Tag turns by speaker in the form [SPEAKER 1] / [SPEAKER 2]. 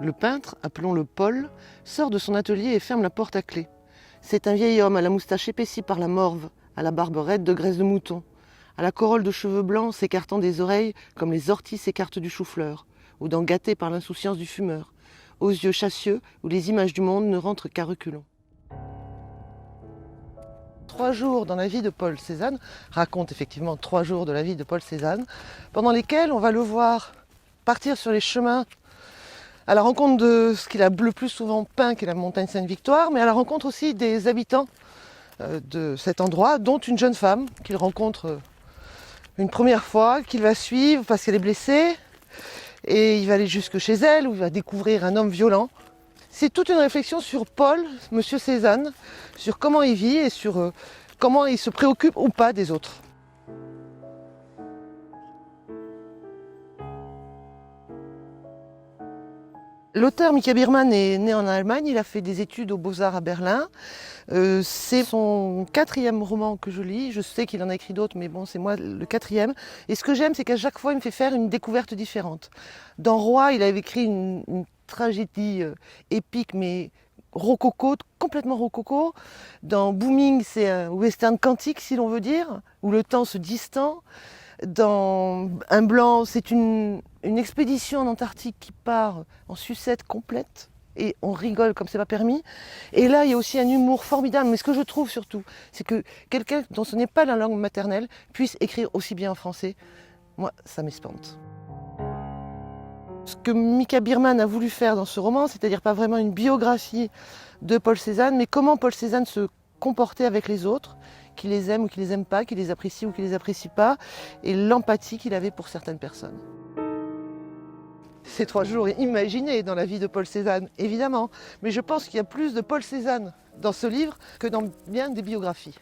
[SPEAKER 1] Le peintre, appelons-le Paul, sort de son atelier et ferme la porte à clé. C'est un vieil homme à la moustache épaissie par la morve, à la barbe raide de graisse de mouton, à la corolle de cheveux blancs s'écartant des oreilles comme les orties s'écartent du chou-fleur, aux dents gâtées par l'insouciance du fumeur, aux yeux chassieux où les images du monde ne rentrent qu'à reculons. 3 jours dans la vie de Paul Cézanne raconte effectivement 3 jours de la vie de Paul Cézanne, pendant lesquels on va le voir partir sur les chemins à la rencontre de ce qu'il a le plus souvent peint, qui est la montagne Sainte-Victoire, mais à la rencontre aussi des habitants de cet endroit, dont une jeune femme qu'il rencontre une première fois, qu'il va suivre parce qu'elle est blessée, et il va aller jusque chez elle, où il va découvrir un homme violent. C'est toute une réflexion sur Paul, Monsieur Cézanne, sur comment il vit et sur comment il se préoccupe ou pas des autres. L'auteur Mika Biermann est né en Allemagne, il a fait des études aux Beaux-Arts à Berlin. C'est son 4e roman que je lis, je sais qu'il en a écrit d'autres, mais bon, c'est moi le 4e. Et ce que j'aime, c'est qu'à chaque fois, il me fait faire une découverte différente. Dans Roi, il avait écrit une tragédie épique, mais rococo, complètement rococo. Dans Booming, c'est un western quantique, si l'on veut dire, où le temps se distend. Dans Un Blanc, c'est une expédition en Antarctique qui part en sucette complète et on rigole comme c'est pas permis. Et là, il y a aussi un humour formidable. Mais ce que je trouve surtout, c'est que quelqu'un dont ce n'est pas la langue maternelle puisse écrire aussi bien en français. Moi, ça m'espante. Ce que Mika Biermann a voulu faire dans ce roman, c'est-à-dire pas vraiment une biographie de Paul Cézanne, mais comment Paul Cézanne se comportait avec les autres, qui les aiment ou qui les aiment pas, qui les apprécient ou qui les apprécient pas, et l'empathie qu'il avait pour certaines personnes. Ces 3 jours imaginés dans la vie de Paul Cézanne, évidemment, mais je pense qu'il y a plus de Paul Cézanne dans ce livre que dans bien des biographies.